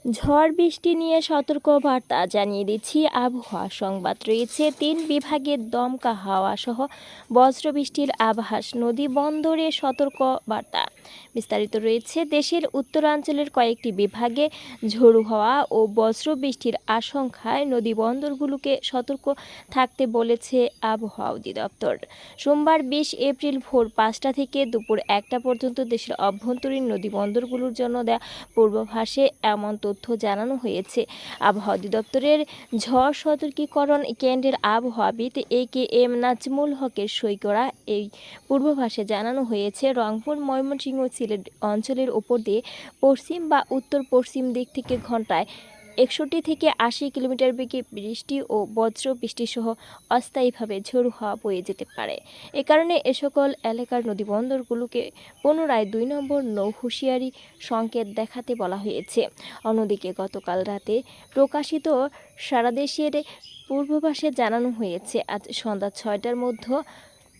ঝড় বৃষ্টি নিয়ে সতর্ক বার্তা জানিয়ে দিচ্ছি আবহাওয়া সংবাদ রয়েছে। 3 বিভাগের দমকা হাওয়া সহ বজ্রবৃষ্টির আভাস, নদী বন্দরে সতর্ক বার্তা বিস্তারিত রয়েছে। দেশের উত্তরাঞ্চলের কয়েকটি বিভাগে ঝোড়ো হাওয়া ও বজ্রবৃষ্টির আশঙ্কায় নদী বন্দরগুলোকে সতর্ক থাকতে বলেছে আবহাওয়া অধিদপ্তর। সোমবার 20 এপ্রিল ভোর 5টা থেকে দুপুর 1টা পর্যন্ত দেশের অভ্যন্তরীণ নদী বন্দরগুলোর জন্য দেয়া পূর্বাভাসে এমন তথ্য জানানো হয়েছে। আবহাওয়া অধিদপ্তরের ঝড় সতর্কীকরণ কেন্দ্রের আবহাওয়াবিদ AKM নাজমুল হকের সই করা এই পূর্বাভাসে জানানো হয়েছে, রংপুর, ময়মনসিংহ, সিলেট অঞ্চলের উপর দিয়ে পশ্চিম বা উত্তর পশ্চিম দিক থেকে ঘন্টায় 61 থেকে 80 কিলোমিটার বেগে বৃষ্টি ও বজ্র বৃষ্টি সহ অস্থায়ীভাবে ঝোড়ো হাওয়া বয়ে যেতে পারে। এ কারণে এ সকল এলাকার নদীবন্দরগুলোকে পুনরায় 2 নম্বর নৌ হুঁশিয়ারি সংকেত দেখাতে বলা হয়েছে। অন্যদিকে গতকাল রাতে প্রকাশিত সারা দেশের পূর্বাভাসে জানানো হয়েছে, আজ সন্ধ্যা 6টার মধ্যে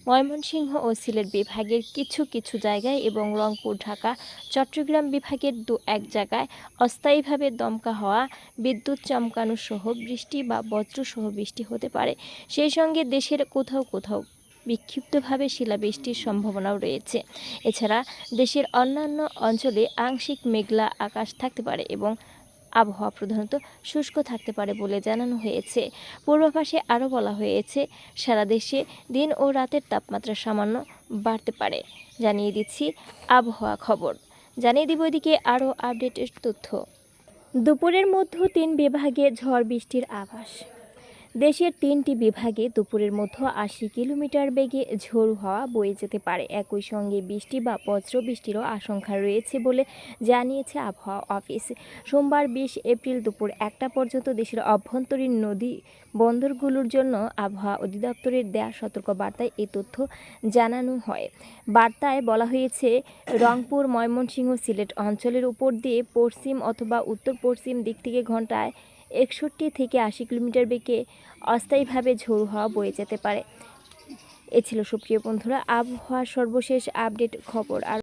ময়মনসিংহ ও সিলেট বিভাগের কিছু কিছু জায়গায় এবং রংপুর, ঢাকা, চট্টগ্রাম বিভাগের 2-1 জায়গায় অস্থায়ীভাবে দমকা হওয়া, বিদ্যুৎ চমকানো সহ বৃষ্টি বা বজ্রসহ বৃষ্টি হতে পারে। সেই সঙ্গে দেশের কোথাও কোথাও বিক্ষিপ্তভাবে শিলাবৃষ্টির সম্ভাবনাও রয়েছে। এছাড়া দেশের অন্যান্য অঞ্চলে আংশিক মেঘলা আকাশ থাকতে পারে এবং আবহাওয়া প্রধানত শুষ্ক থাকতে পারে বলে জানানো হয়েছে। পূর্বাভাসে আরও বলা হয়েছে, সারা দেশে দিন ও রাতের তাপমাত্রা সামান্য বাড়তে পারে। জানিয়ে দিচ্ছি আবহাওয়া খবর। জানিয়ে দিব এদিকে আরও আপডেটের তথ্য। দুপুরের মধ্যে 3 বিভাগে ঝড় বৃষ্টির আভাস। দেশের 3টি বিভাগে দুপুরের মধ্যে 80 কিলোমিটার বেগে ঝোড়ো হাওয়া বয়ে যেতে পারে। একই সঙ্গে বৃষ্টি বা বজ্র বৃষ্টিরও আশঙ্কা রয়েছে বলে জানিয়েছে আবহাওয়া অফিস। সোমবার 20 এপ্রিল দুপুর 1টা পর্যন্ত দেশের অভ্যন্তরীণ নদী বন্দরগুলোর জন্য আবহাওয়া অধিদপ্তরের দেয়া সতর্ক বার্তায় এই তথ্য জানানো হয়। বার্তায় বলা হয়েছে, রংপুর, ময়মনসিংহ, সিলেট অঞ্চলের উপর দিয়ে পশ্চিম অথবা উত্তর পশ্চিম দিক থেকে ঘন্টায় 61 থেকে 80 কিলোমিটার বেগে অস্থায়ীভাবে ঝোড়ো হাওয়া বয়ে যেতে পারে। এ ছিল সুপ্রিয় বন্ধুরা আবহাওয়ার সর্বশেষ আপডেট খবর। আর